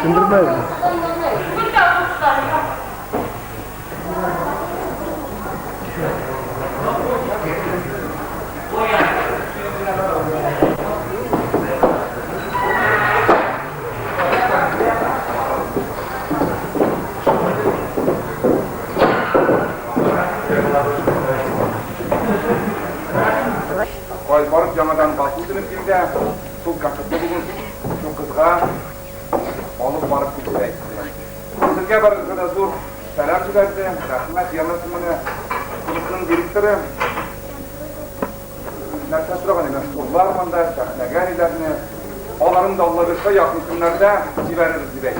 Sındırmaz. Barıp yamadan basıldınız bir de sol kakıtlı bugün şu kızga alıp barıp gitmek. Sizge bir kıda zor selam çıkardı. Rahmet yanısımını kılıkının direktörü Nerede sırağın emas tozlar manda, sahneganilerini onların da Allah verse yakın günlerde civeririz dibeydi.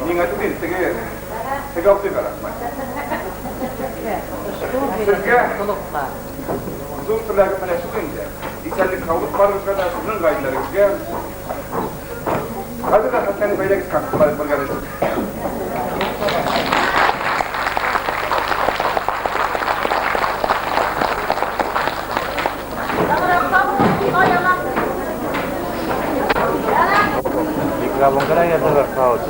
Niğatı değil, tege altı verasmak. Sizge zor sırlağı meneşi duyunca İsellik kavlut varmış kadar sizin gayetlerizge hadi da hakkani böyle git kalktılar bölgeleştik. Bongkar ya tuh workout.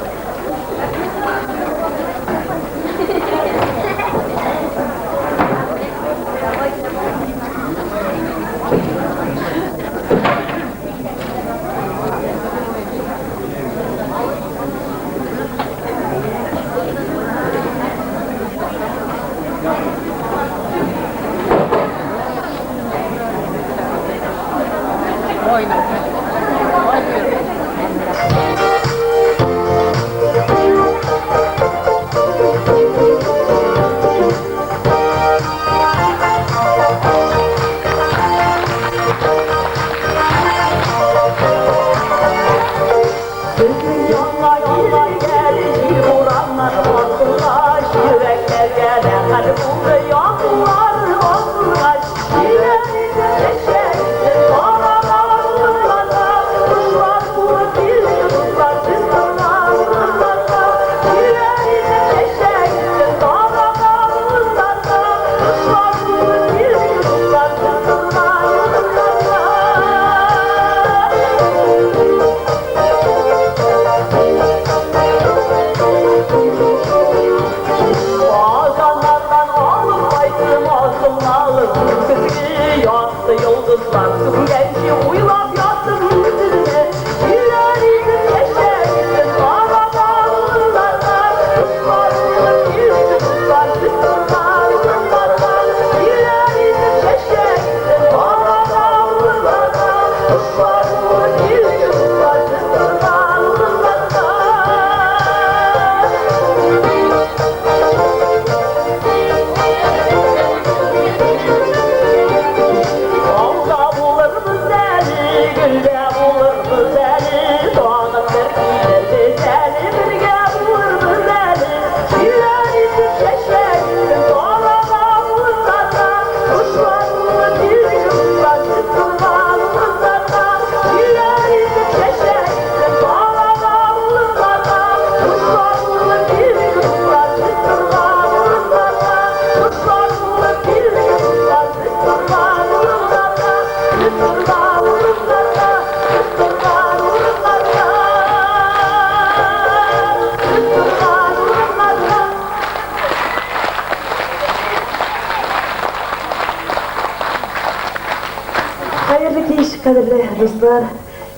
Kadirli dostlar,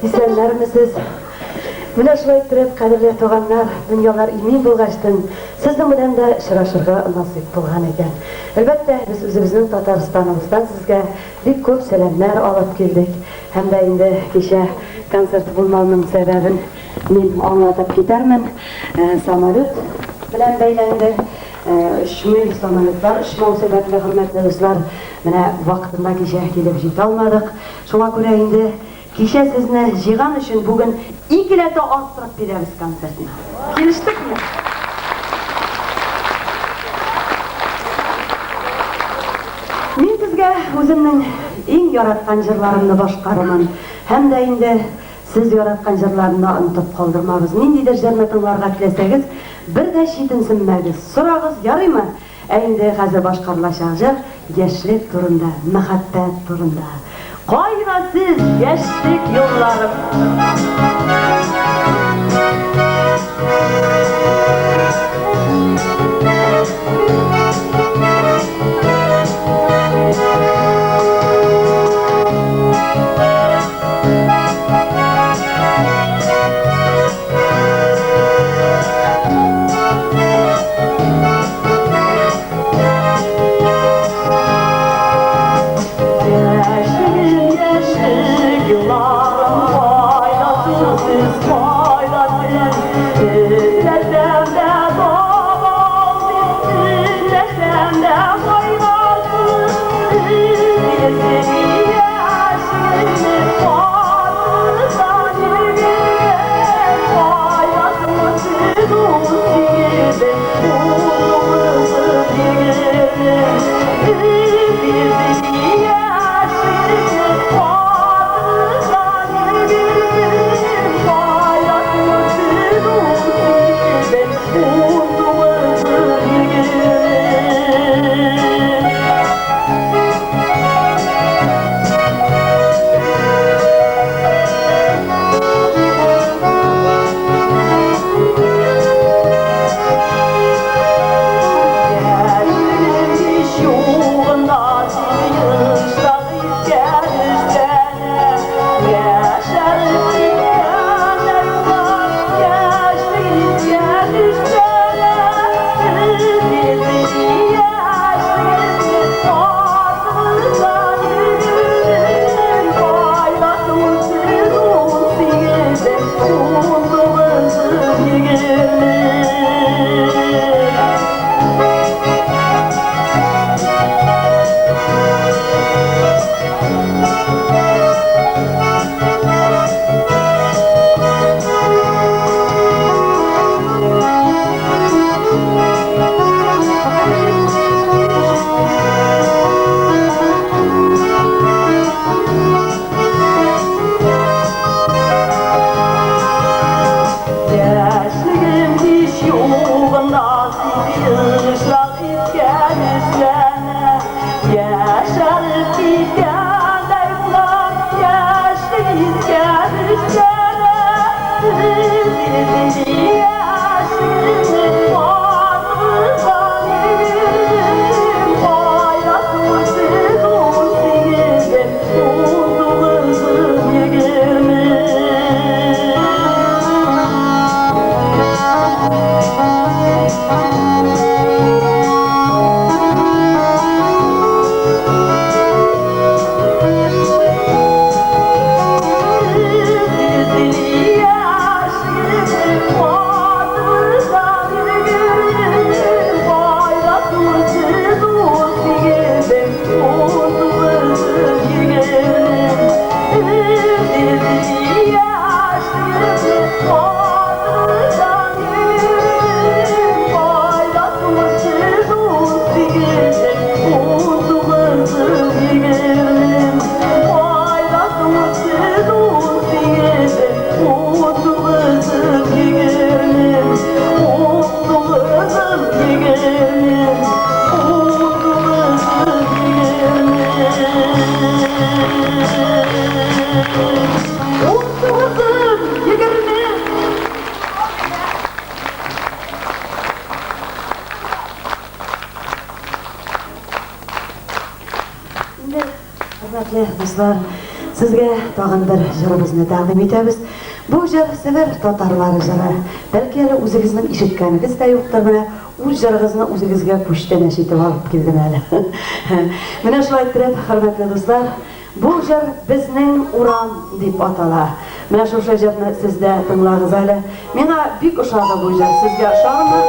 izleyenlerimiz, mine şulay ettirip kadirli toğanlar, dünyalar imin bulgaçtın, sizden bilen de şıraşırga nasip bulgan eken. Elbette biz özümüzün Tatarstanımızdan sizge bir köp selamlar alıp geldik. Hem de indi keşe konsert bulmamın sebebin men anlatıp gidermin. Samolyot bilen beylendi. Şümül samolyotlar, şümül sebeple hürmetli dostlar, mine vaktında keşe gelip jete almadık. Şuna göre indi keşe sizni jigan üçün bugün ikilete arttırıp beremiz konsertini. Keliştik mi? Men sizge özümün eng yaratgan jırlarımni boshqaraman. Hem de indi siz yaratgan jırlarını unutup kaldırmağız. Nindidir jarını tınlarga tilesegіз, bir de şiitinsinmegіз. Sorağız, yarayma? Endi hazır başkarlaşan jar, yaşlık turunda, muhabbet turunda. Qaygısız yaşlık yollarım. Dostlar, sizge tağın bir jırımızını taqdim etemiz. Bu jır sever tatarları jırı. Belki hele o'zingizning eshitganingiz de yoktur mana. U jırıg'izni o'zingizga pushtan eshitib olib keldim hali. Mana shulay aytib, hurmatli do'stlar, bu jir bizning uram deb atalar. Mana shu jirni sizda tinglagingiz hali. Menga bek o'xshadi bu jir. Sizga o'xshadimi?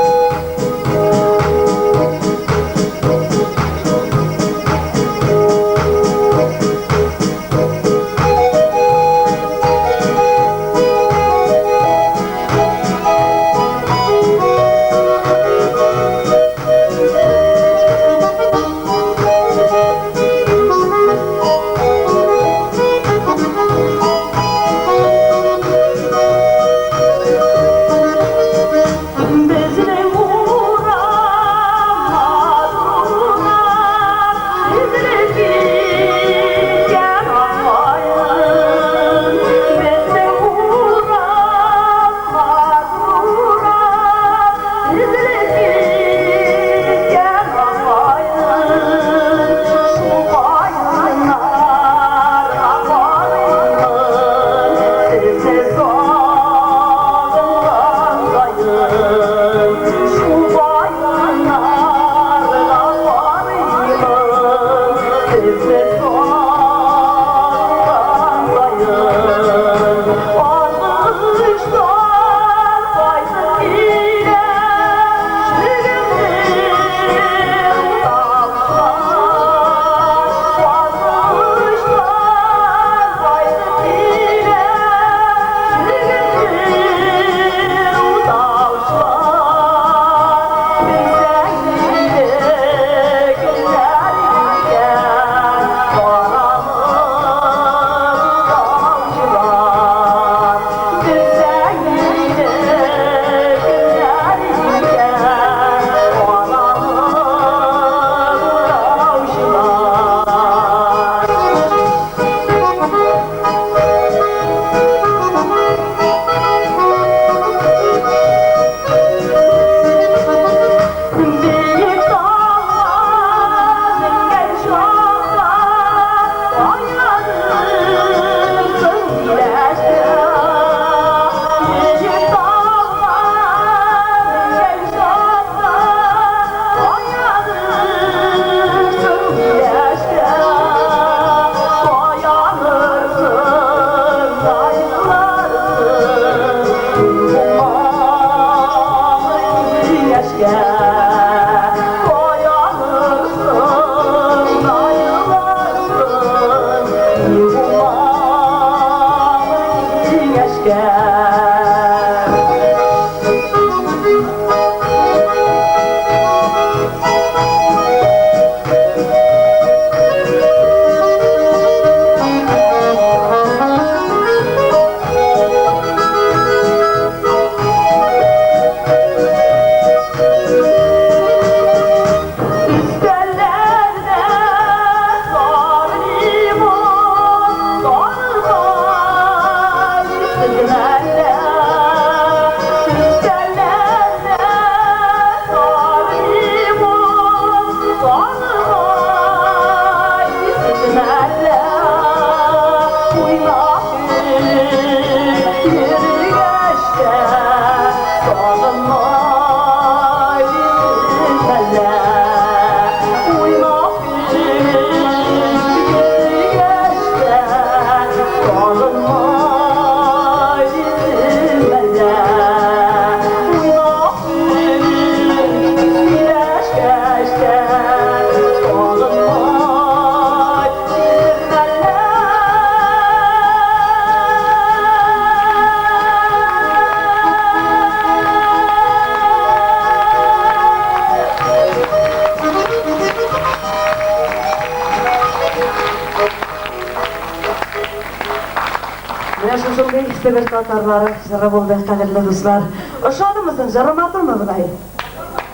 Sebep tatarları jara boldu, kadirli dostlar. Oşadı mısın? Jara matur mu bulayı?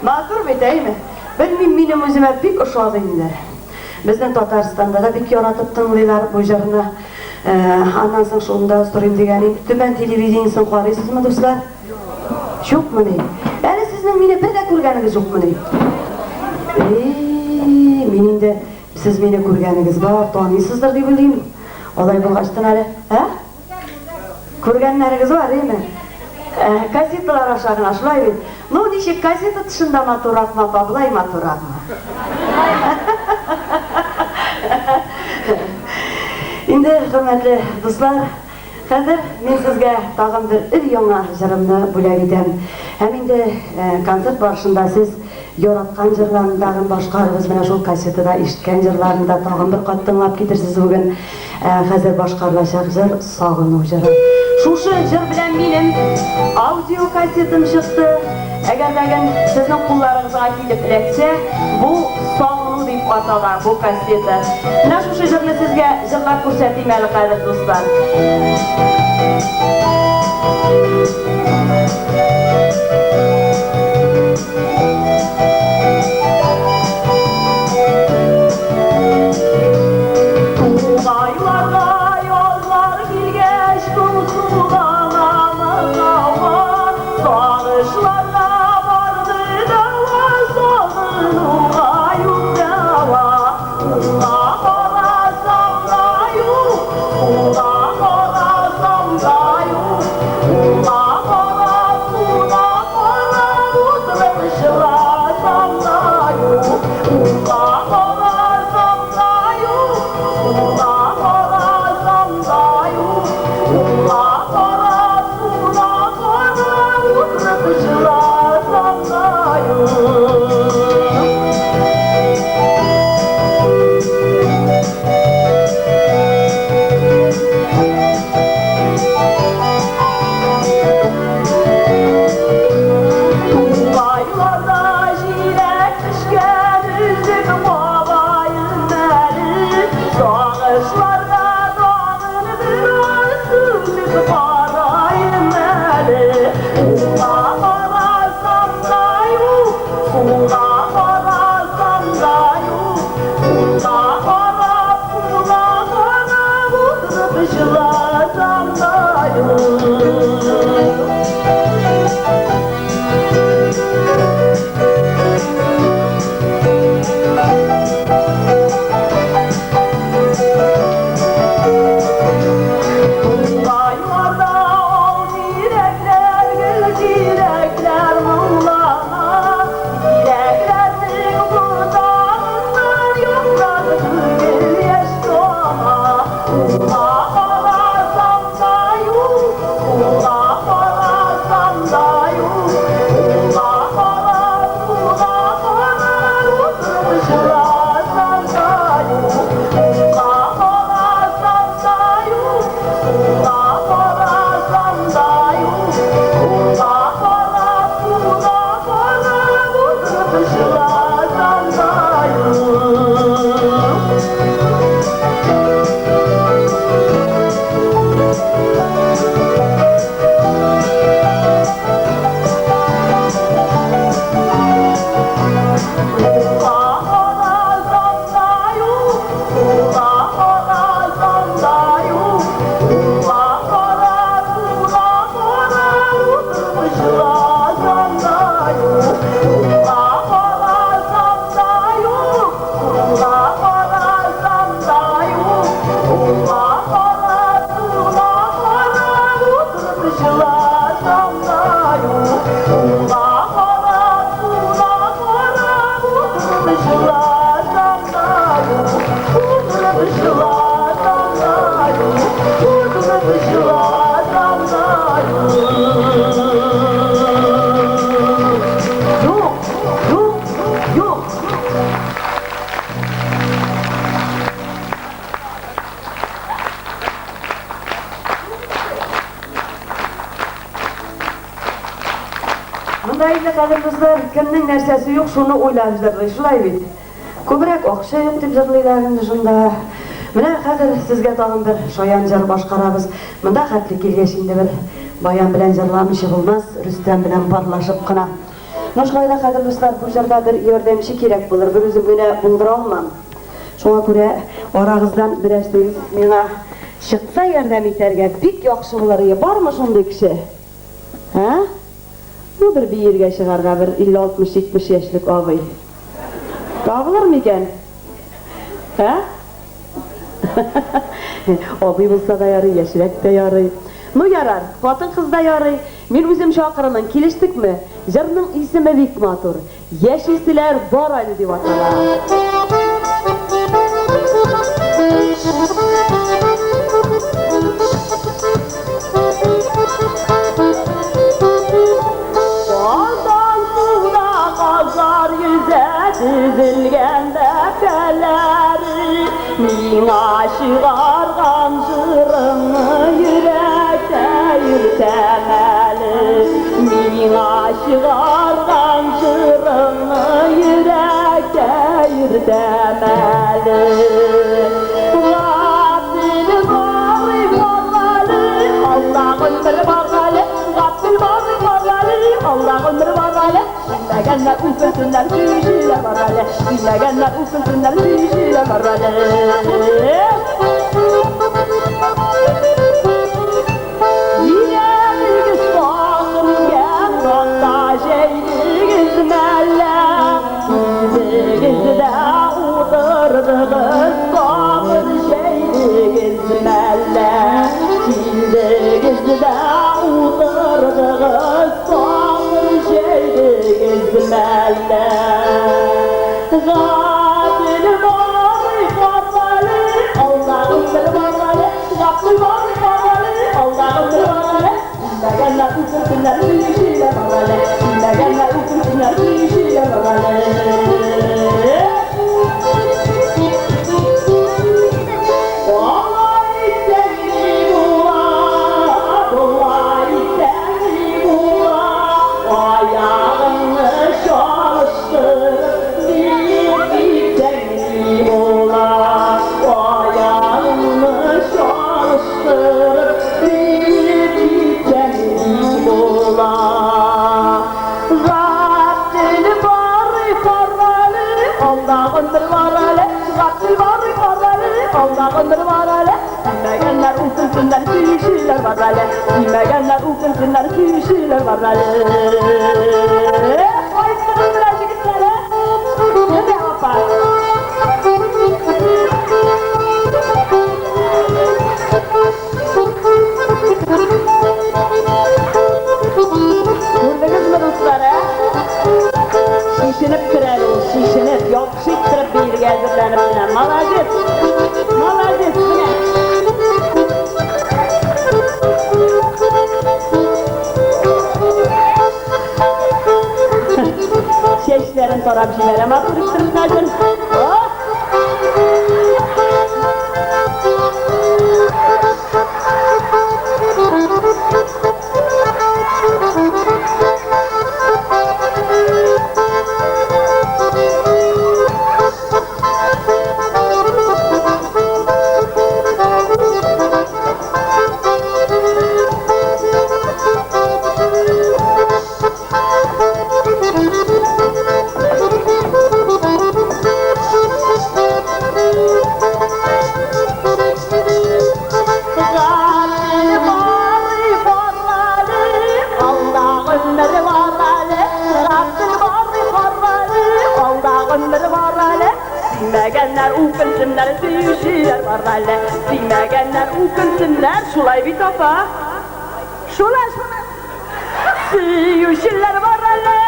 Matur mu değil mi? Benim özüme pek oşadı indi. Bizden Tatarstan'da da pek yaratıp tınlıylar bu jarına. Andan soň şunda sorayım degeni. Tümen televiziýasyny garaýsysmy dostlar? Jokmy ne? Bäli sizning meni bir de görgeniňiz jokmy ne? Mening de siz meni görgeniňiz bar, tanysyzdyr diýip bildim. Olay bolgaçdan hali, ha? Көргәннәрегез бар, әйме? Кассеталар ашагына шулай бит. Ну, ничек кассета тышында матуракмы, баблай матуракмы? Инде, хөрмәтле дуслар, хәзер мен сезгә тагын бер өр-яңа җырымны бүләк итәм. Һәм инде концерт барышында сез яраткан җырларны тагын башкарыгыз, менә шул кассетада ишеткән җырларны да тагын бер кат тыңлап китерсез бүген. Хәзер башкарылачак җыр Сагыну җыры. Шушы җыр белән минем аудио кассетым чыкты. Әгәр дәген сезнең кулларыгызга килеп эләксә, бу Сагыну дип аталган бу кассета. Менә шушы җырны сезгә җырлап күрсәтим әле кадерле дуслар. Kimning narsasi yo'q, shuni o'ylab yuradi, shulay bit. Ko'proq o'qisha yo'q deb yig'laylar endi shunda. Менә хәзер сезгә тагын бер шаян җыр башкарабыз. Монда хәтле килгәч инде бер баян белән җырламыйча булмас, Рөстәм белән парлашып кына. Шулай да хәзер дуслар, бу җырда бер ярдәмче кирәк булыр. Бер үзем генә булдыра алмам. Шуңа күрә арагыздан берәрсегез миңа чыкса ярдәм итәргә бик яхшы булыр. Бармы шундый кеше? Һә? Бу бер биергә чыгарга бер 50-60-70 яшьлек абый. Табылыр микән? Һә? Абый булса да ярый, яшьрәк тә ярый. Ну ярар, хатын-кыз да ярый. Мин үзем чакырымын, килештекме? Җырның исеме бик матур. Яшисиләр бар әле дип атала. Düzülgende feleri Mina şıgargan jırını yürekte yürtemeli Mina şıgargan jırını yürekte yürtemeli Rabbini bari bargali Allah'ın bir bargali Rabbini bari bargali Allah'ın bir bargali Bilmegenler ufetünler düşüyle bargali Bilmegenler ufetünler düşüyle bargali Yine bir kısmağım gel Ronda şeydiğiz melle Bildiğiz de udırdığız sabır şeydiğiz melle Bildiğiz de udırdığız sabır şeydiğiz melle Gafil bari kafali Allah'ım bir barali Gafil bari kafali Allah'ım bir barali Bilmegenler ukursunlar düşüyle barali Bilmegenler ukursunlar düşüyle barali Vallahi seni bular Vallahi seni bular Ayağını çalıştır Bir seni bular Ayağını çalıştır Bir seni bular Rabbini bari karvali Allah'ın bir varali Rabbini bari karvali Allah'ın bir varali Bilmegenler ukulsunlar kişiler varali Bilmegenler ukulsunlar kişiler varali Koysunlar birazcık içeri Ne de yapar? Gördünüz mü dostları? Şişinip kırar o, şişinip yapışıktırıp bir gezdirlenip Malacet, malacet ne? Şeşlerin torapçılara matırıktırıp kadın. Oh! Bilmegenler ukulsunlar düşüler varale Bilmegenler ukulsunlar şulay bir topa Şulay Süyüşürler varale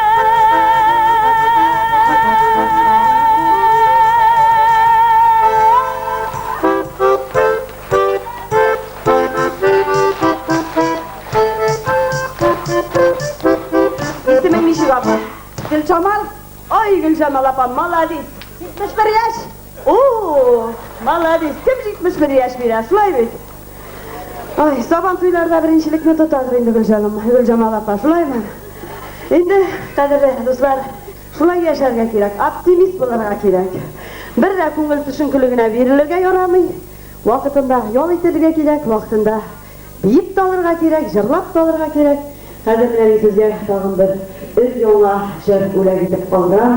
İsmim Mişir abla Gülcemal Ay Gülcemal abla maladis 71 yaş. Oo, maladis. Kim 71 yaş biraz? Şulay bek. Ay, saban tuylarda birinchilikni tutadir endi Gülcemal apa. Shulaymi? Endi qadrli do'stlar, shulay yasharga kerak, optimist bo'larga kerak. Bir ko'ngil tushunkuligina berilirga yoramay, Вакытында ял итәргә кирәк, вакытында биеп талырга кирәк, җырлап талырга кирәк. Хәзер менә сезгә тагын бер өр-яңа җыр бүләк итеп калдырам.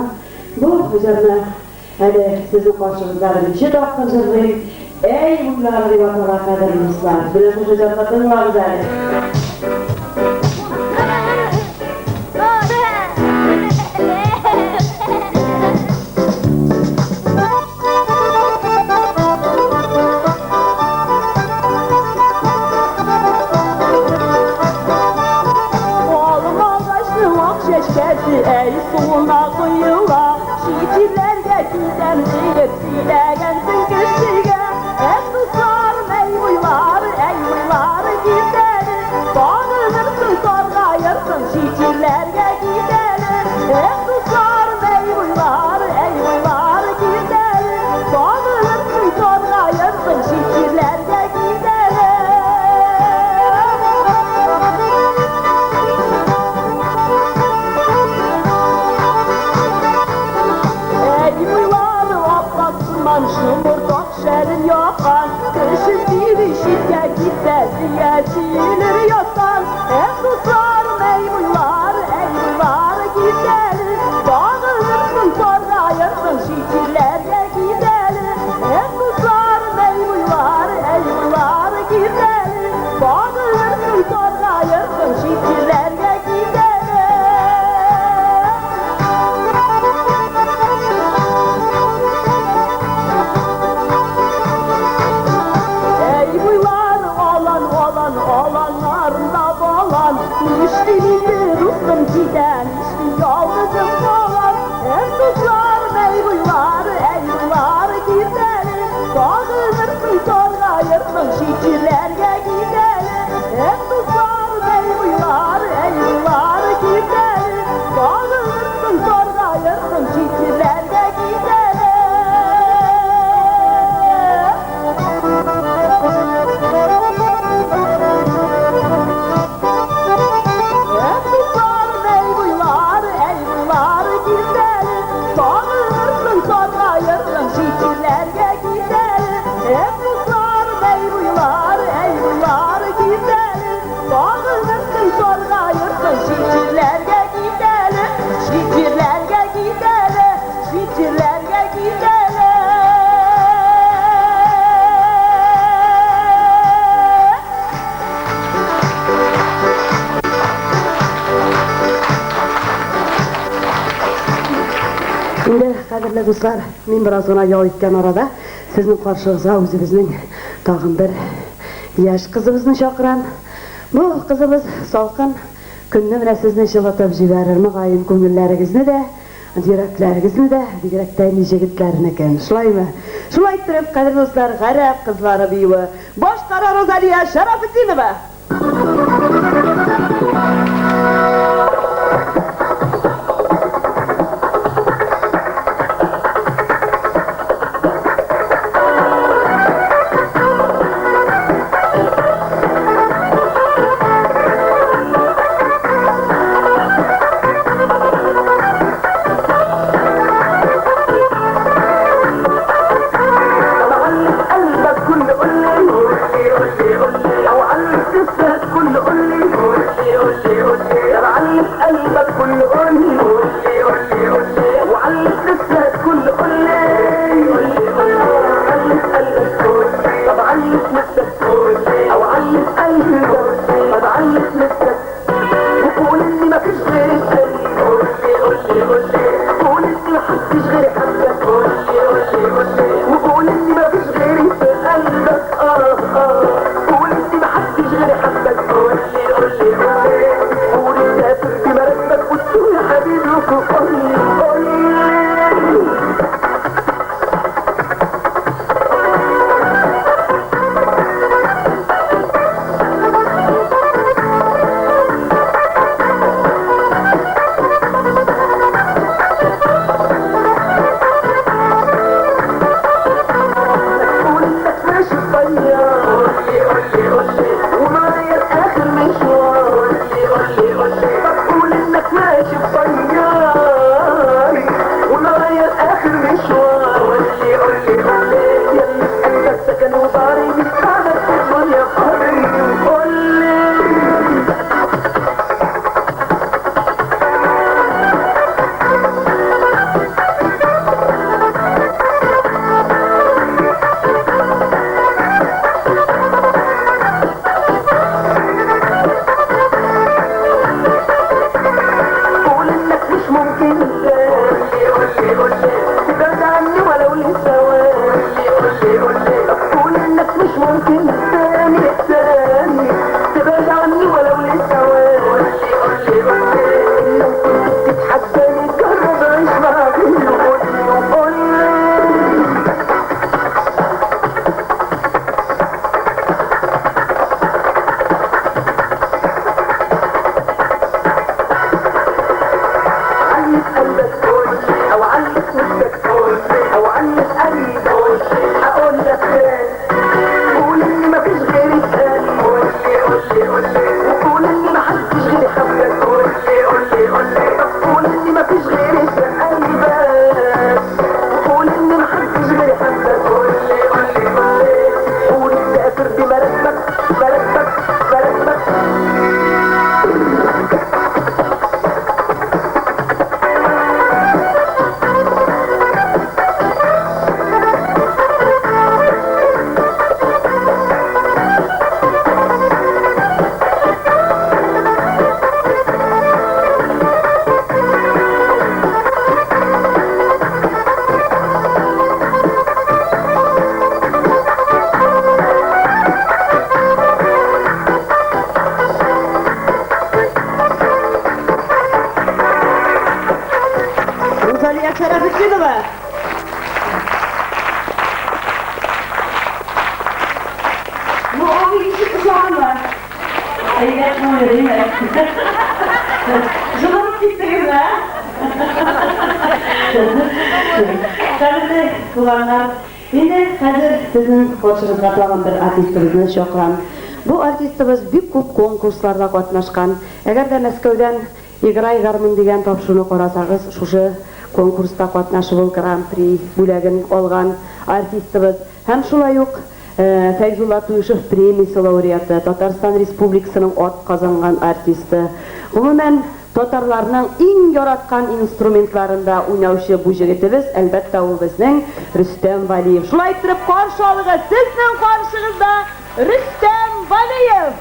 Бу җырны әле сезнең каршыгызда беренче тапкыр җырлыйм. Эй, буйлар дип атала кадерле дуслар, белән бу җырны тыңлагыз әле. Ey sona kıyıla, şiirlerge giden deyip dilegensin kişiye. Ey kızlarım ey uylar gidelim. Bağlanırsın sorgayırsın şiirlerge gidelim. Ey kızlarım ey uylar gidelim. Bağlanırsın sorgayırsın şiirlerge gidelim. Şumurdak şerin yakan, kışın bir işitke gitse ziyaretçileri yatan. Ey kızlarım ey uylar gidelim. Bağlanırsın sorgayırsın şiirlerge gidelim. Ey kızlarım ey uylar gidelim. Bağlanırsın sorgayırsın şiirlerge gidelim. Olanlarında balan, müşterili Rus'um giden, işte yalnızım falan. Ey kızlarım ey uylar gidelim. Bağlanırsın sorgayırsın şiirlerge gidelim. Ey kızlarım ey uylar gidelim. Bağlanırsın sorgayırsın şiirlerge gidelim. Kaderli dostlar, men biraz ona yol etken arada sizin karşınıza özümüzün tağın bir yaş kızımızın çakıran. Bu kızımız salkın gününü bile sizin şılatıp jiberir mıgayın köngüllerigizni de, yüreklerinizni de, yürekten jigitlerini eken. Şulay mı? Şulay ettirip kaderli dostlar, garip kızları biyi. Boş kara Rozaliya Şarafullinova. Шарифуллина. Ну, а вы ищете жанра? А я не время. Жылып кеттіңіз, а? Қадірлі құлағандар, енді қазір сіздің қолшыңызға қалған бір артистімізді шақырамын. Бұл артистіміз бик көп конкурсларда қатнашқан. Егер де Мәскеуден «Играй гармон» деген тапшыруны қарасаңыз, шушы конкурста қатнашып ол гран-при бүлегін алған артистіміз. Һәм шулай ук Фәйзулла Туйшев премиясы лауреаты, Татарстан Республикасының ат казанган артисты. Гомумән татарларның иң яраткан инструментларында уйнаучы бу җегетебез, әлбәттә ул безнең Рөстәм Валиев. Шулай итеп каршы алыгыз, сезнең каршыгызда Рөстәм Валиев.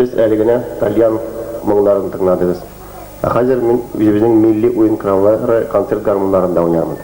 Сіз әлігіне тальян мұңларын тыңдадыңыз. Қазір мен өзіміздің милли ойын құралдары концерт гармондарында ойнаймын.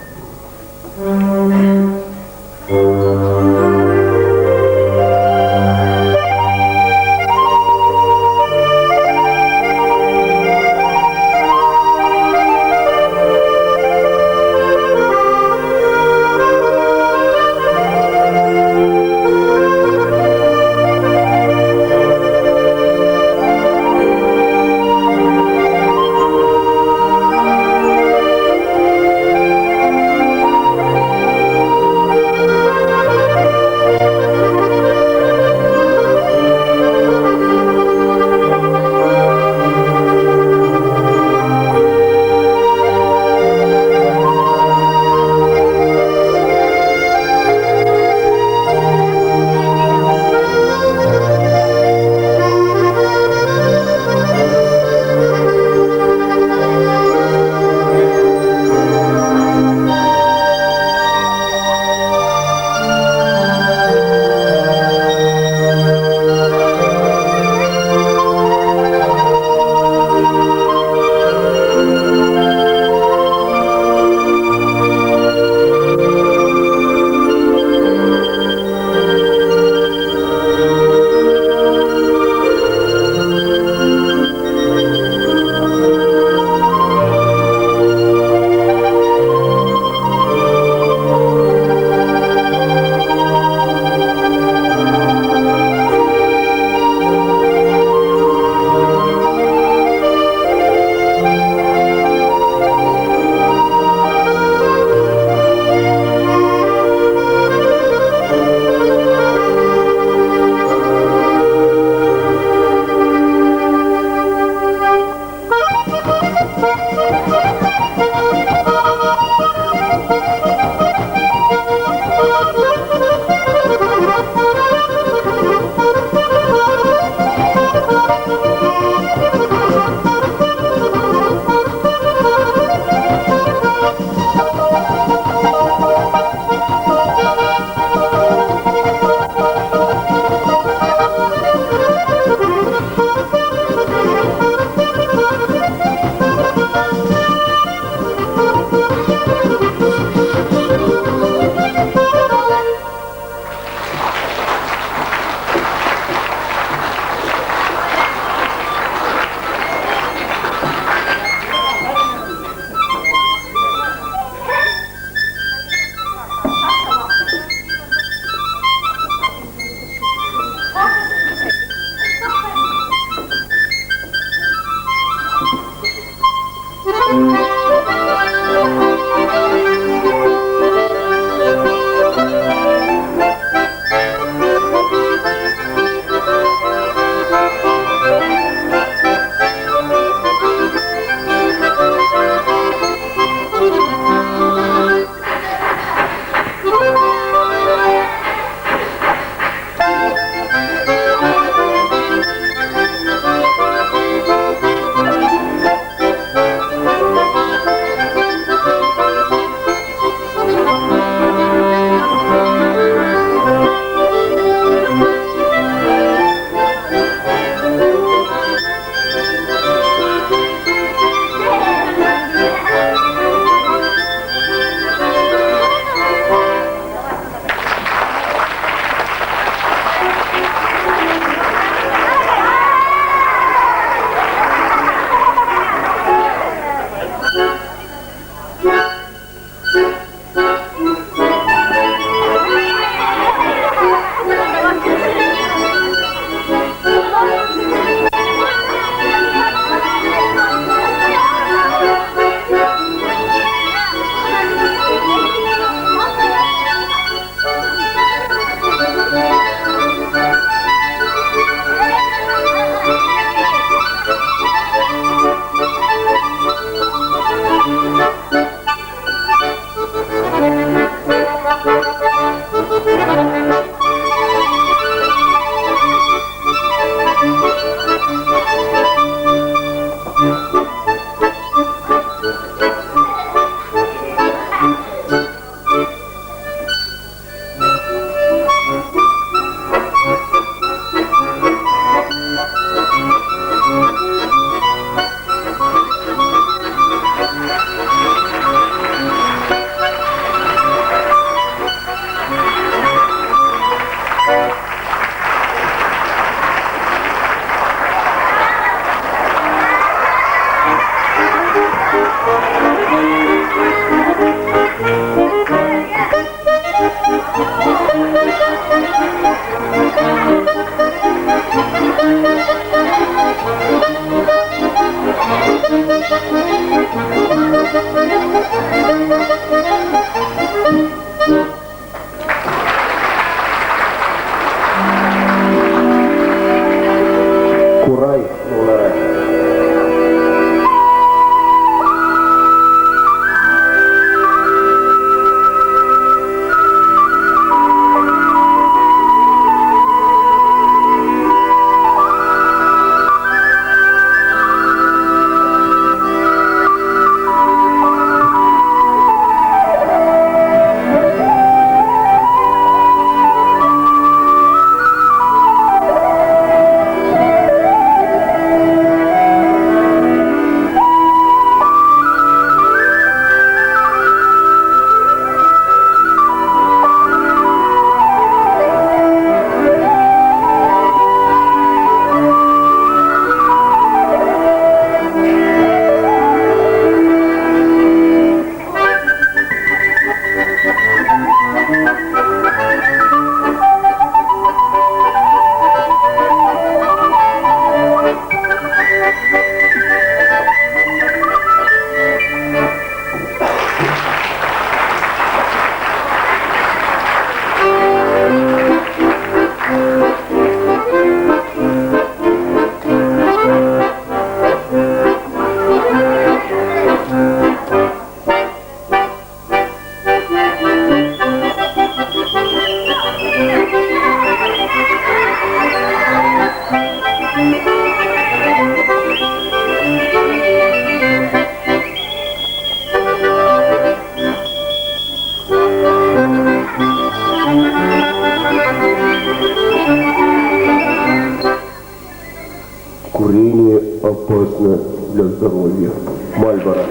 Курение опасно для здоровья. Мальборо.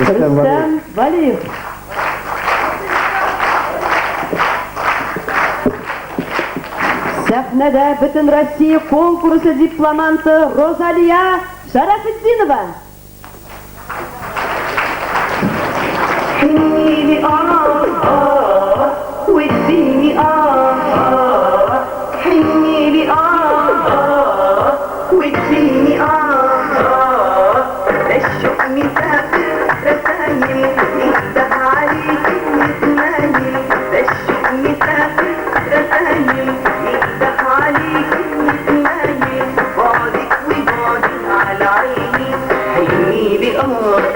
Рустам Валиев. Сахнада Бүтін Россия конкурсы дипломанты Розалия Шарафуллинова. حنيني واديني حنيني واديني الشوق مسافر رسايل يفتح عليك ويتمايل الشوق مسافر رسايل يفتح عليك ويتمايل بعدك وبعدي على عيني حنيني الود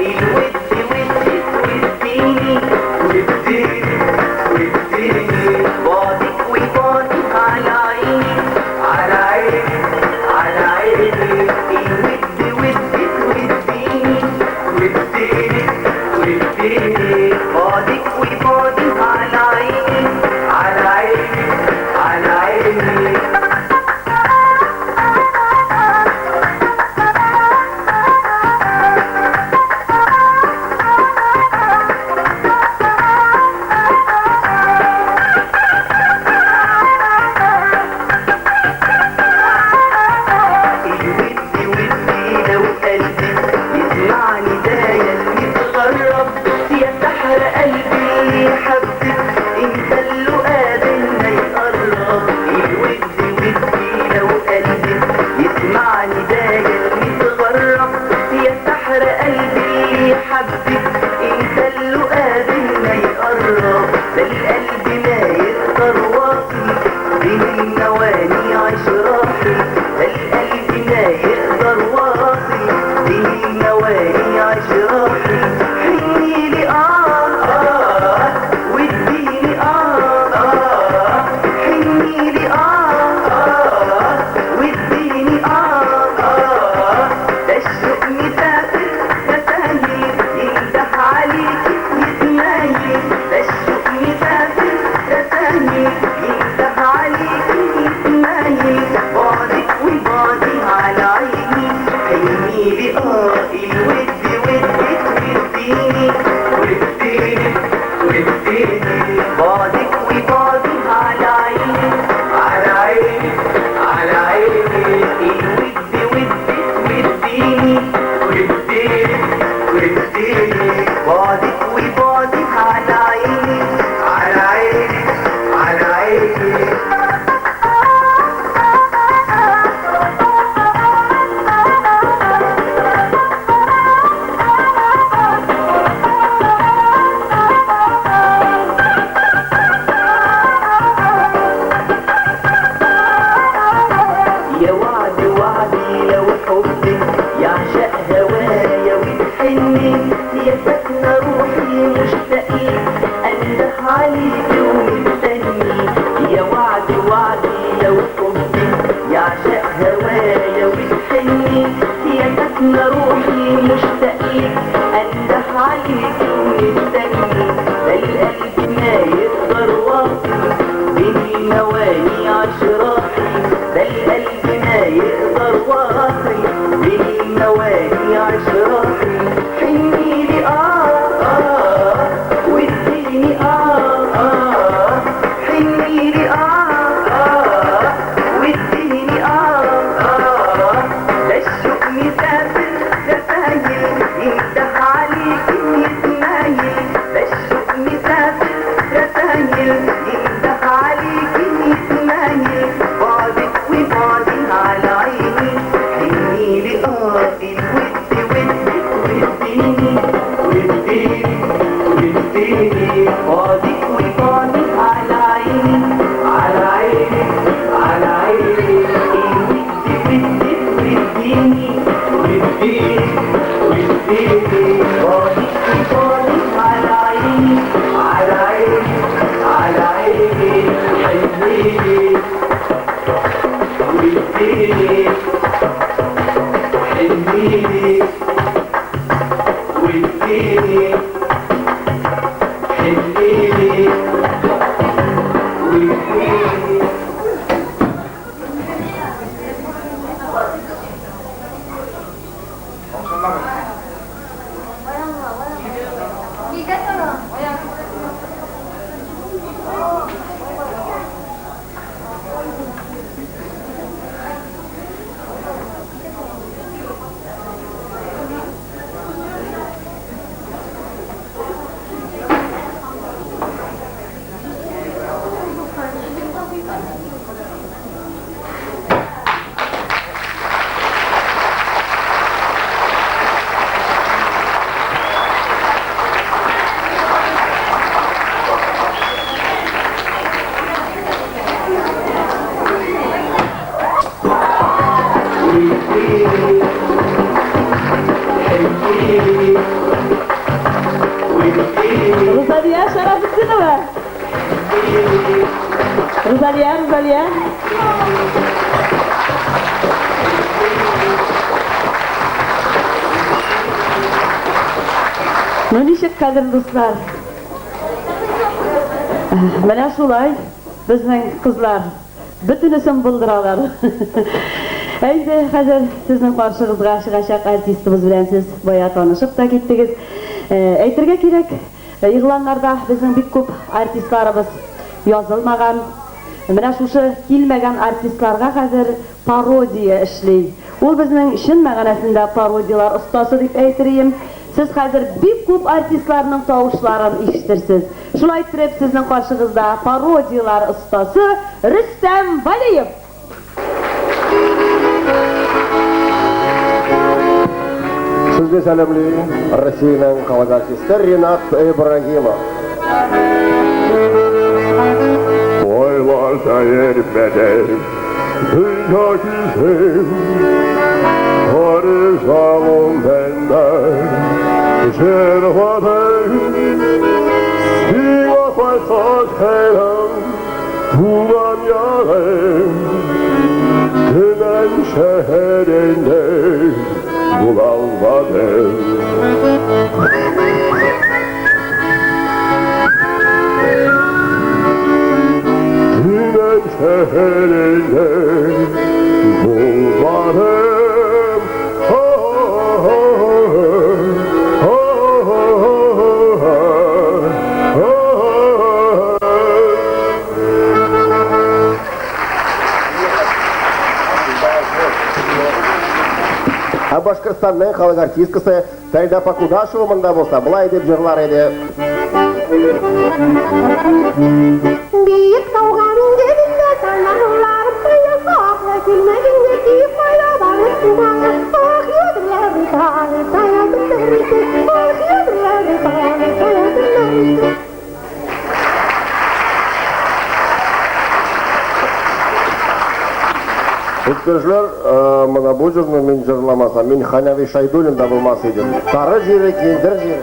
بعدك وبعدي على عيني على عيني على عيني الود ودك وديني وديني وديني بعدك وبعدي على عيني على عيني على عيني Рузалия Шарафуллинова. Рузалия. Ну ничек, кадрлы достар. Менә шулай безнең кызлар бөтенесен булдыралар. Әйдә, хәзер сезнең каршыгызга чыгачак артистыбыз белән сез бая танышып та киттегез. Әйтергә кирәк, игъланнарда безнең бик күп артистларыбыз язылмаган. Менә шушы килмәгән артистларга хәзер пародия эшли. Ул безнең чын мәгънәсендә пародиялар остасы дип әйтергә. Siz hozir bik ko'p artistlarning tovushlarını eshittirsiz. Shulay turib sizning qarshingizda parodiyalar ustasi Rustam Valiyev. Sizga salamli Rossiyaning xalq artisti Rinat Ibrahimov. Oylarsa yermeden dünya güzel Arızalım benden Şervaden Siva faysaç heyran Tuğan yarem Günen şehrinde Bulalmadım Günen şehrinde Bulalmadım Башкортстанның халық артисткасы Фәрида Пакудашева мында болса, былай деп жырлар еді. Биік тауға мінгенімде санарларым қиып ақлы келмегенде киіп қайладары туғаны ақ едірлері тағы саятын дәрісі ақ едірлері тағы саятын дәрісі Өткізілер, мұна бұл жұрны мен жырламасам, мен Ханави Шайдулин да болмас едім. Тары жері, кендір жері.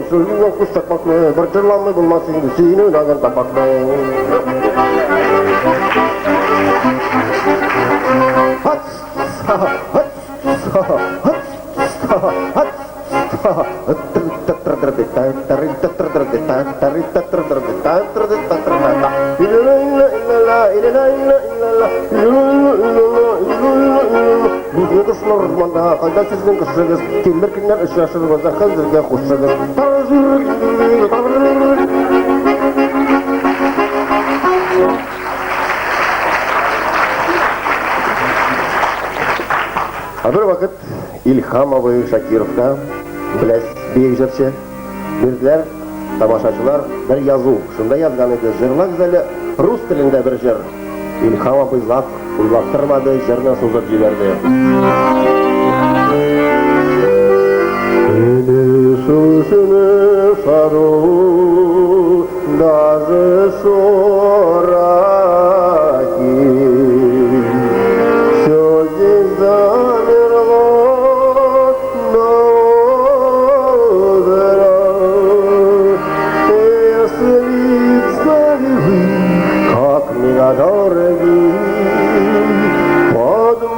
Сүрген оқыш шақпақны, бір жырламай болмас енді, сені өнағын тапақны. Қайда сіздің күшігіз, келдір күннер үш ашырыңызда қазірге құшығыз. Бір вақыт Ильхамовы Шакировка, біләс бейік жыршы, берділер, тамашашылар бір язу. Шында язған еді жырлақ зәлі рус тілінде бір жыр. Ильхамов ұйлақтырмады, жырны созып жіберді. Сені сусыны сару, даже шораки. Все здесь замерло на озеро. Если знали вы, как меня дороги, подмосковные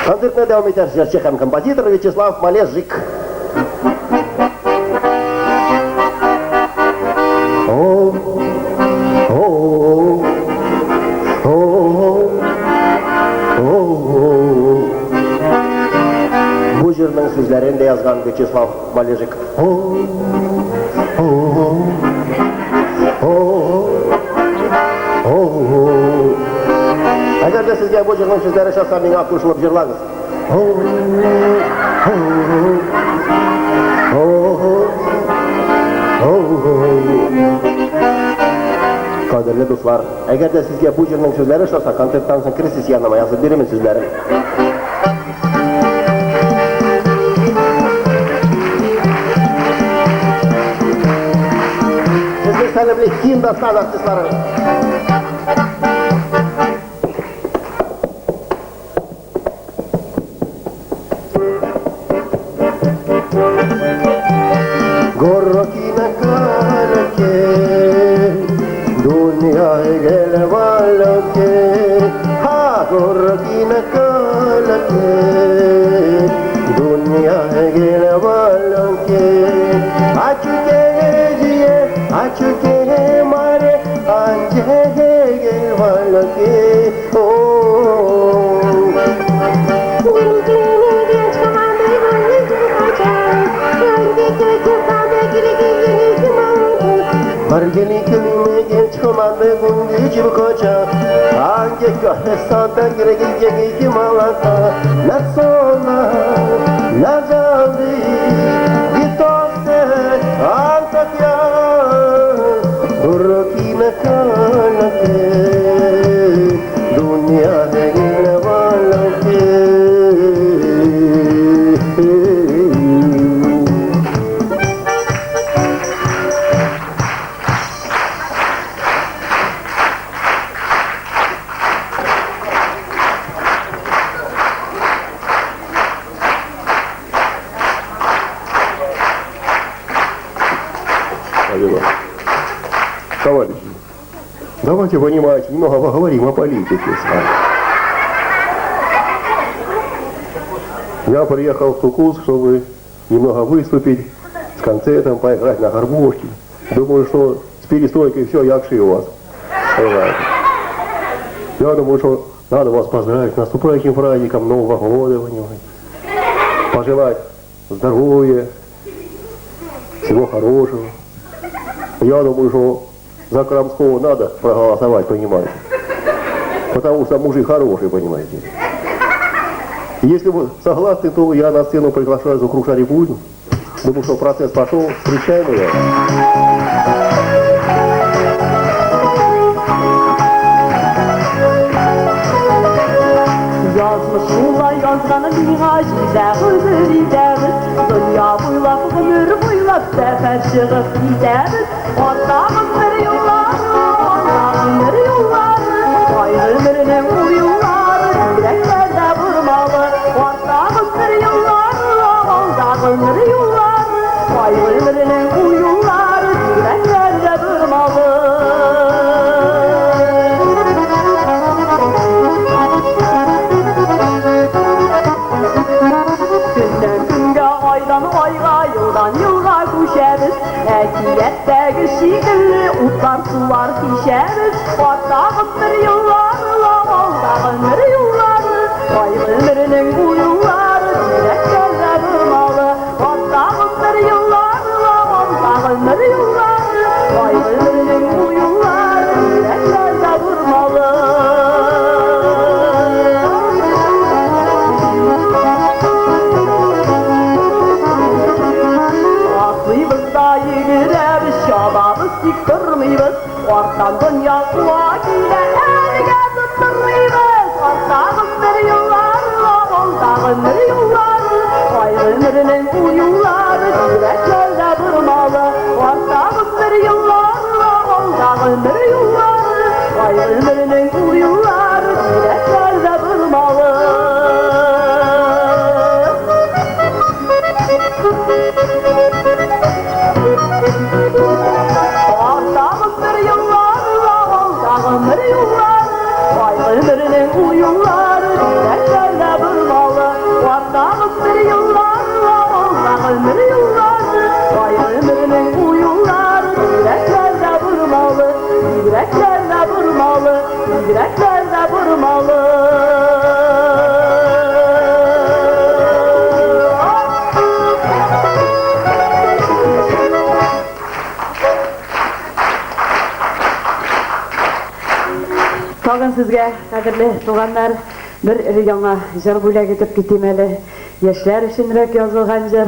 Концертный davom etar jырчы һәм композитор Вячеслав Малежик. Бу җырның сүзләрен дә язган Вячеслав Малежик. Әгәр дә сезгә бу җырның сүзләре шашса, миңа кушылып җырлаңыз. Kadirli dostlar, eğer de sizge bu jirning sözleri şolsa, konserttan soň kirisiz yanıma yazıp berimin sözlerini. Sizge salimli kim dastan artistları. Gorrokina kalake, dünyaya gel valake. Ha, gorrokina kalake, dünyaya gel valake. Açuke mare, anje gel valake. Oh. Margeli kılime genç koman ve bungi gibi koca. Hangi kahvesanda girecek iki malaka. Nasıl nazaldi gitose Antakya Urokine kalake Dünyada yine valake. Товарищи, давайте понимать, немного поговорим о политике с вами. Я приехал в Тукуз, чтобы немного выступить с концертом, поиграть на гармошке. Думаю, что с перестройкой все якши у вас. Понимаете? Я думаю, что надо вас поздравить с наступающим праздником Нового года, понимаете? Пожелать здоровья, всего хорошего. Я думаю, что за Крамского надо проголосовать, понимаете? Потому что мужик хороший, понимаете? Если вы согласны, то я на сцену приглашаю Зухру Шарифуллину. Думаю, что процесс пошел. Встречаем ее. Yazmış ula yazganı dünya güzel hızır gideriz. Dünya boylap ömür boylap sefer çıkıp gideriz. Ortağız bir yolları, ortağız bir yolları. Vay ömrünün bu yolları, yüreklerde vurmalı. Ortağız bir yolları, ortağız bir yolları. Vay ömrünün bu yolları, yüreklerde vurmalı. Ayga yıldan yıla koşarız. Ekiyette şiirli utlar sular pişeriz. Ortağız bir yıllarla aldağın bir yılları. Vay ömrünün bu yılları yüreklerde vurmalı. Ortağız bir yıllarla aldağın bir yılları. Vay ömrünün bu yılları yüreklerde vurmalı. Şababız yıktırmıyız, ortam dünya kuva gile elge tutturmıyız. Ortağız bir yıllarla, oldağın bir yılları. Vay ömrünün bu yılları, yüreklerde durmalı. Ortağız bir yıllarla, oldağın bir yılları. Vay ömrünün bu yılları, yüreklerde durmalı. Ömür yılları, vay ömrünün bu yılları, yüreklerde vurmalı. Ortağız bir yıllarla, olda ömür yılları. Vay ömrünün bu yılları, yüreklerde vurmalı. Yüreklerde vurmalı, yüreklerde vurmalı. Tag'in sizga, qadrli tug'anlar, bir yana jır buylak etip gitemeli. Yaşlar içinrek yazılgan jır.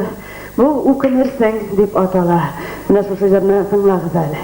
Bu ukunursan dip atala. Mına şu jırny tınlağız ali.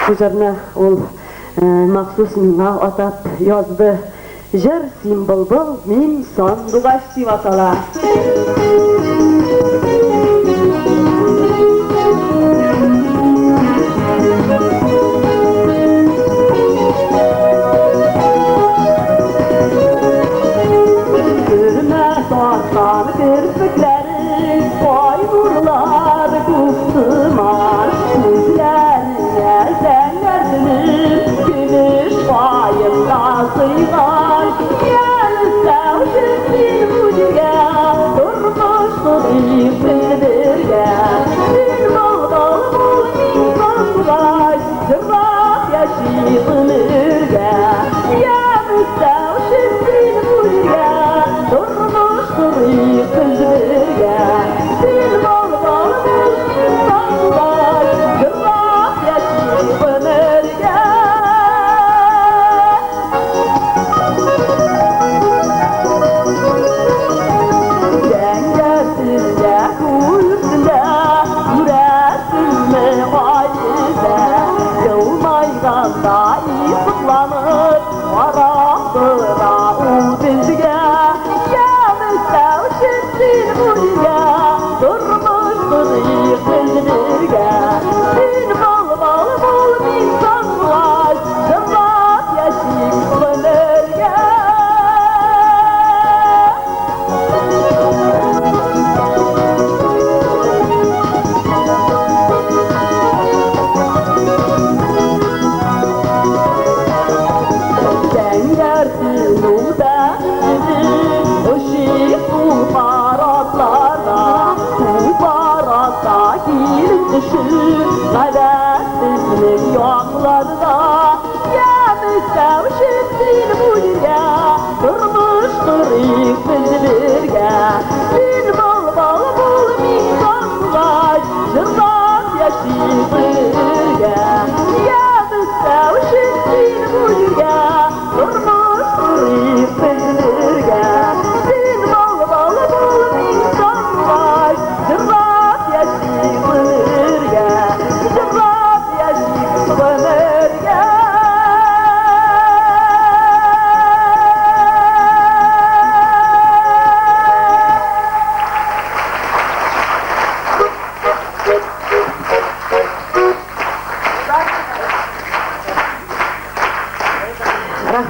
Bu jırny ol maksus mına atap yazdı. Jır simbolbol min son dugaş diýip atalar. Sarsan kirpikleri, boynurlar kuftumar, yüzlerine zenlerdilir, gümüş bayımda sıygan, gel sevdim bir ucuya, durmuştu bir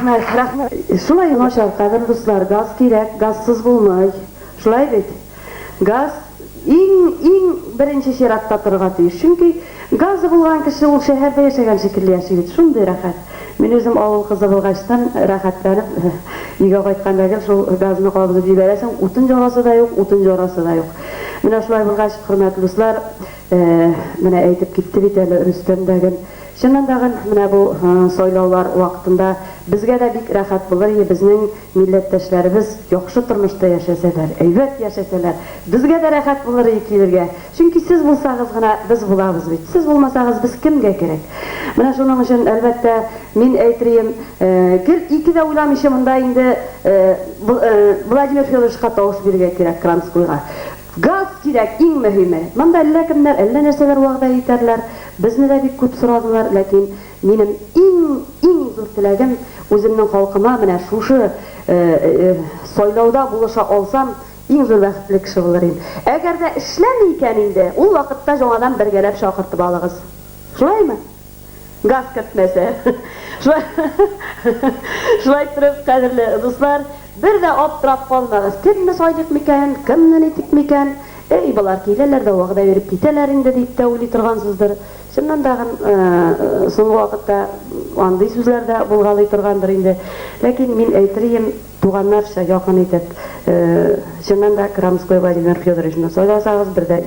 Rahmet, rahmet. Şulay noşal kadir dostlar, gaz kirek, gazsız bulmay. Şulay bit. Gaz in birinci şeratta turgatı. Çünkü gazı bulgan kişi ol şehirde yaşayan şekilde yaşaydı. Şunday rahat. Men özüm avul kızı bulgaçtan rahatlanıp uyga qaytkandagı şol gazını qabızıp jiberasam, utun jorası da yok, utun jorası da yok. Mena şulay bulgaç, hurmatly dostlar, mena aytып ketdi bit eli Rüstem degen. Şundan dagın mena bu soylawlar wagtında bizge de bik rahat bulur, bizning milletdeşlerimiz yaxşı turmuşda yaşasalar, eyvet yaşasalar, bizge de rahat bulur ikilerge. Çünkü siz bulsağız gına biz bulabız bit. Siz bulmasağız biz kimge kerek? Mena şunun için elbette men aytırayım, iki de uylamışım unda indi Vladimir Fedorovичқа тауыш берге керек Крамскойға. Gaz kirek, en mühimi. Manda kimler, elle nerseler vaqda yeterler. Bizni de bir köp soradılar, lakin benim en zor tilagim özümün halkıma mene şuşu soylauda buluşa olsam en zor vaqtli kişi bulurum. Eğer de işlemeyken indi, o vakitte jonadan bir gelip şakırtıp alığız. Şulay mı? Gaz ketmese. Şulay turib, kadirli dostlar, bir de optirab qolmagız. Kimni soylik mikan, kimni etik mikan? Ey bular keyleler de vaqda verip kiteler indi deyip de uyli turgansızdır. Şundan dagın soňgu wagtda anday sözlerde bulgaly turgandyr indi. Lakin men aytyrym, tuganlarça yakın etip, şundan da Kramской Vladimir Fedorovичni soylasağız, bir de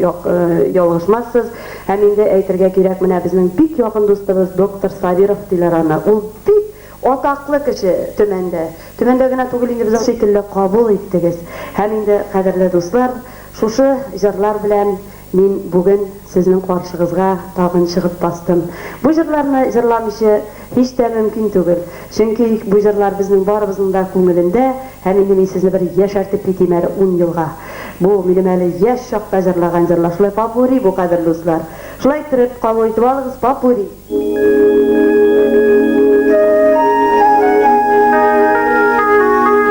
yolğuşmazsız. Hem indi aytyrga kerek, mena bizning bik yakın dostumuz doktor Sabirov diler ana. Ol bik otaqlı kişi tümende. Tümende gına tugul indi bize şekilde kabul ettigiz. Hem indi kadirli dostlar, şuşu jırlar bilen men bugün sizning qarşıgızga tagın çıkıp bastım. Bu jırlarni jırlamışı hiç de mümkün tugul. Çünkü bu jırlar bizning barımızın da ko'ngilinde. Hem indi men sizni bir yaşartıp keteyim 10 yılga. Bu menim yaş şaqda jırlagan jırlar. Şulay papuri bu kadirli dostlar. Şulay turib qabul etip alığız papuri.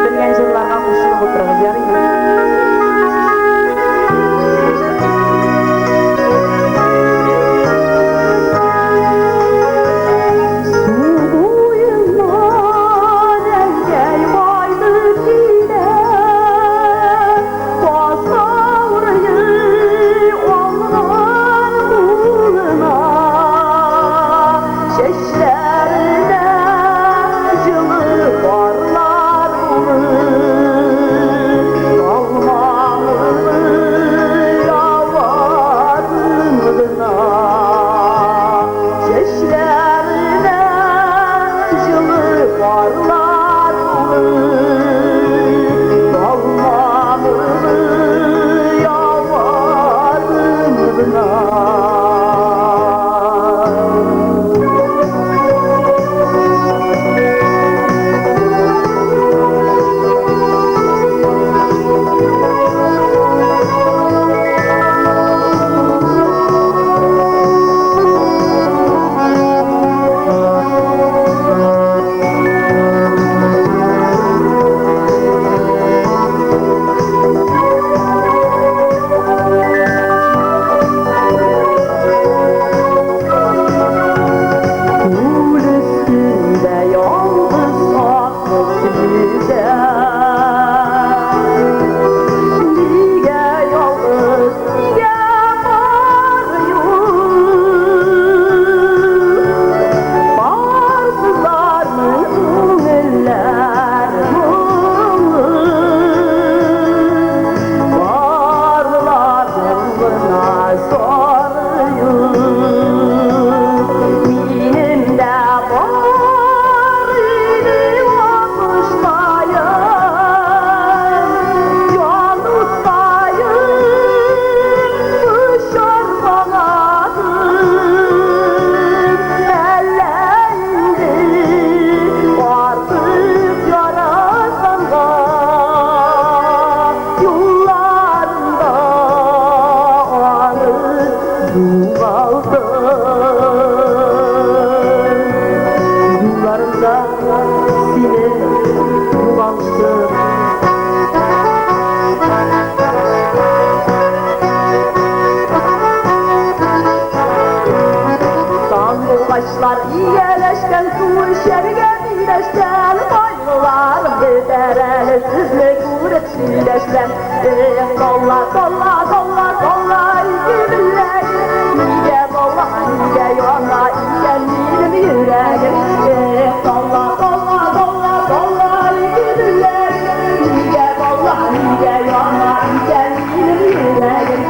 Bilgen jırlarga qo'shilib o'tirig'iz, yaraymi? Şeşre geçsem Dolla dolla dolla dolla yüreğim Niye dolla niye yolla Gelmeyelim yüreğim Dolla dolla dolla dolla yüreğim Niye dolla niye yolla Gelmeyelim yüreğim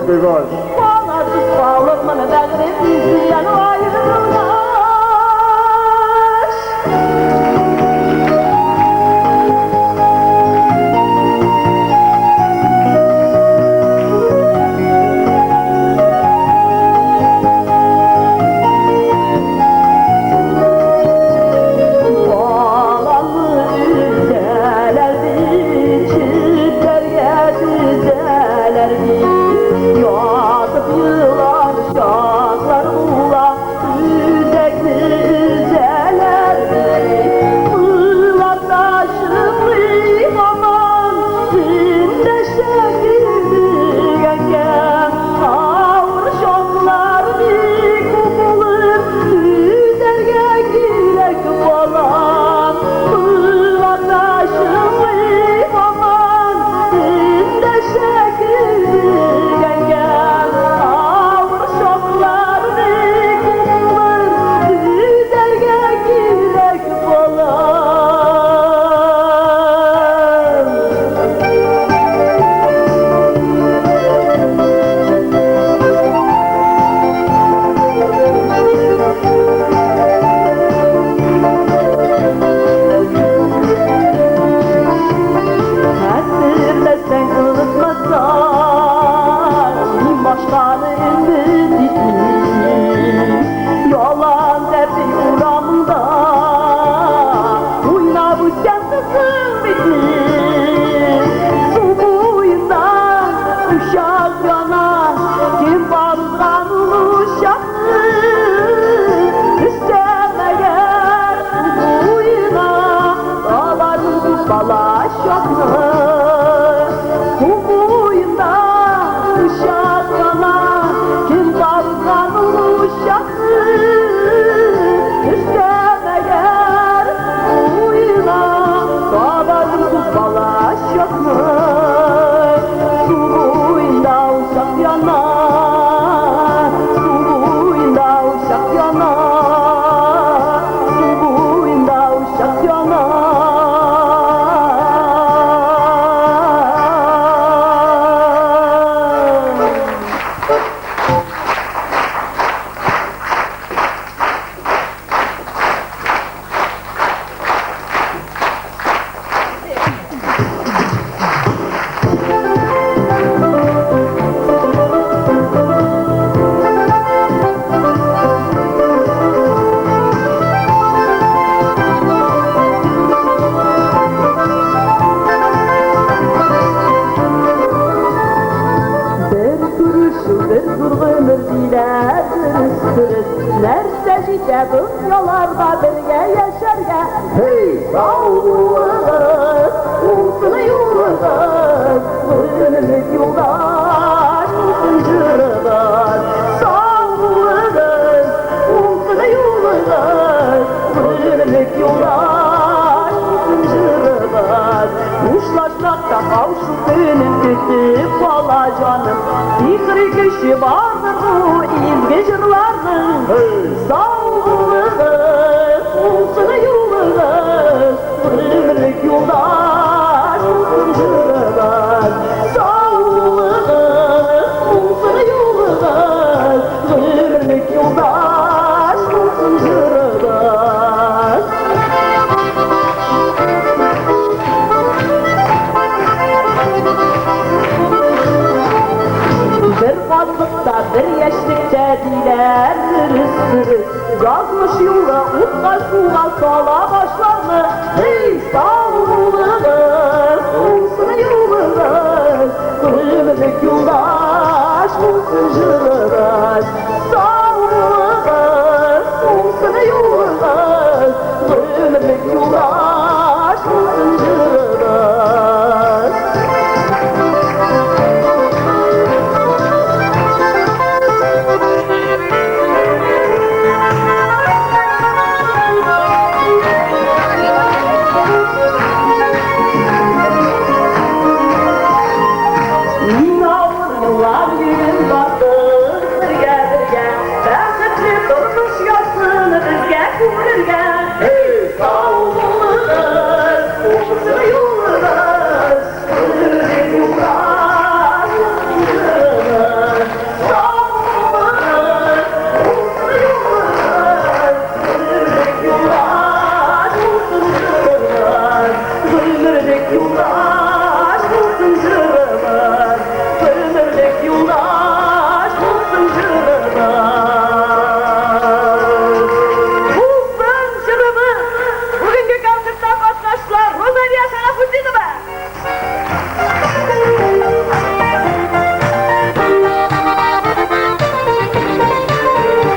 Begoş. Bana tutsalım mı begretin yan ayrılmaz sağlığınız, olsun yolunuz, ölümlük yoldaş olsun jırınız. Sağlığınız, olsun yolunuz, ölümlük yoldaş olsun jırınız. Uşlaşmakta kavuşup benim kötü bala canım, bir kişi vardır bu izge jırlarının. Sağlığınız, olsun yolunuz, ölümlük yoldaş olsun jırınız. Sağlığınız, olsun yolunuz, ölümlük yoldaş olsun jırınız. Bir fazlıkta bir yaşlıkta diler sırıs. Yazmış yola utla suğa sala başlar mı? Hey sağlığınız, olsun yolunuz, ölümlük yoldaş olsun jırınız. Sağlığınız, olsun yolunuz, ölümlük yoldaş olsun jırınız.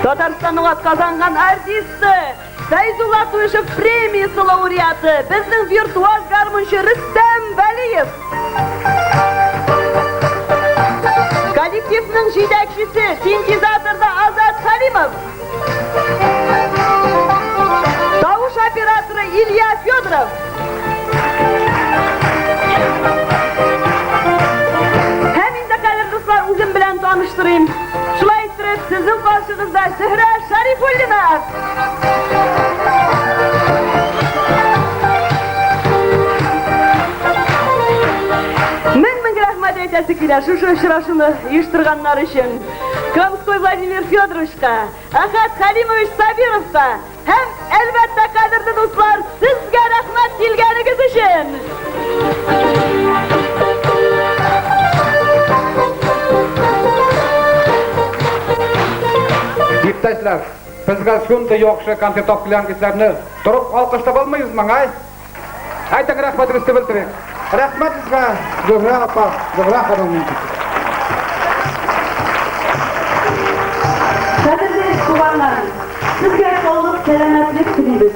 Татарстанның атказанган артисты, Фәйзулла Туйшев премиясы лауреаты, біздің виртуоз гармоншы Рүстем Вәлиев. Коллективнің жетекшісі, синтезаторда Азат Халимов. Дауыш операторы Илья Федоров. Hem indi qalir dostlar, o'zim bilan tanıştırayım. Şulay ettirib, sizin karşınızda Zухра Шарифуллина. Min rahmat aytasi kelar shu uchrashuvni uyushtirganlar uchun. Kramской Владимир Федоровичка, Ahad Halimovich Sabirovga hem albatta qadrli do'stlar, sizga rahmat kelganingiz uchun. Yurttaşlar, bizga shunday yo'qshi konsert o'qiganingizlarni turib olqishlab olmaysizmi, ay? Ayting rahmatimizni bildiring. Rahmat sizga, Zухра opa, Zухра xonim. Qadrli tuğanlar, sizga sog'lik, salomatlik tilaymiz.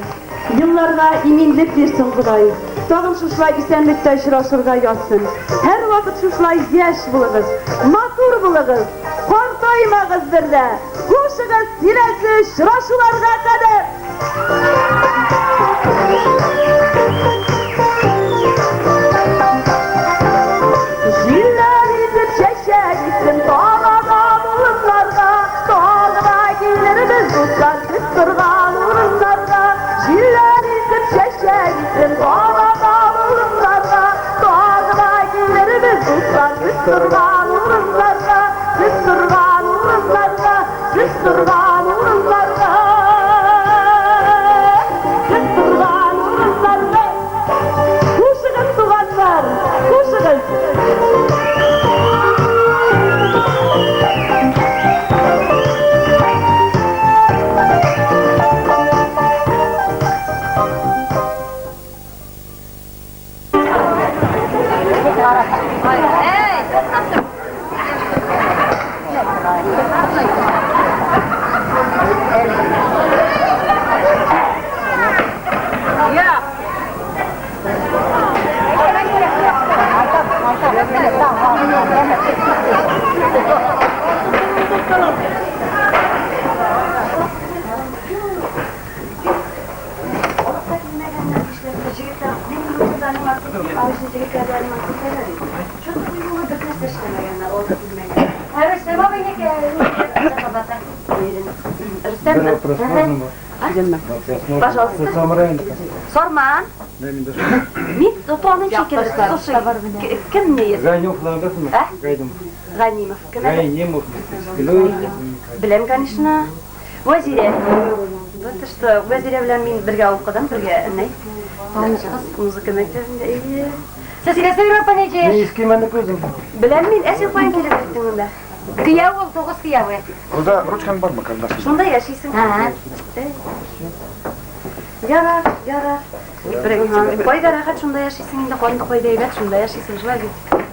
Yıllarga iminlik bersin Xudoy. Tog'im shushlay esenlikda uchrashurga yozsin. Har vaqt shushlay yosh bo'lasiz, matur bo'lasiz. Qo'rqmaymiz birda. Qo'shig'iz kelasi uchrashuvlarga qadar. Jillar izib chashagizsin tog'aga bulutlarga, tog'aga kelirmiz do'stlar biz turgan o'rinlarga. Jillar izib chashagizsin tog'aga bulutlarga, tog'aga kelirmiz do'stlar biz turgan o'rinlarga, biz turgan o'rinlarga, biz turgan o'rinlarga. Qo'shig'iz tug'anlar, qo'shig'iz. Пожалуйста. Сорман. Мит, полный шекер. Слушай, кем мне есть? Ганимов. Ганимов. Білем, конечно, Вазире. Вот что, Вазире білем мен бірге алып қодан, бірге не? Музыка мектебінде. Сәсіге сөйлеп панеже. Не ескемені көзім. Білем мен, әсел қойын келіп еттің онда. Кияу ол, 9 кияу. Куда ручкан бар ма, когда? Шунда яшайсың. Ярар. Қойда рахат шунда яшайсың, енді қойынды қойда ебет, шунда яшайсың, жылай бет.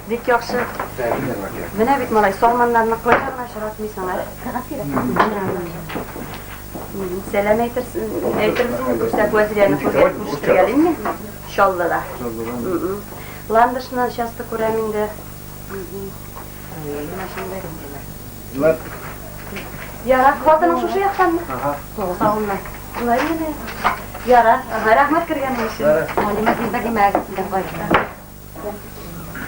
Бет яқшы. Міне бет малай, соғмандарына қойдарына шыратмайсыңар. Сәлем әйтірбізің, күрсәк Вазирияны көрсетіргелін мен. Шалдыда. Ландышына шасты көременді. Ярар, қуатының шушы яқтан мı? Сауынмай. Жылай мені. Ярар, рахмет кірген өші. Алима дейін бәдемәгі.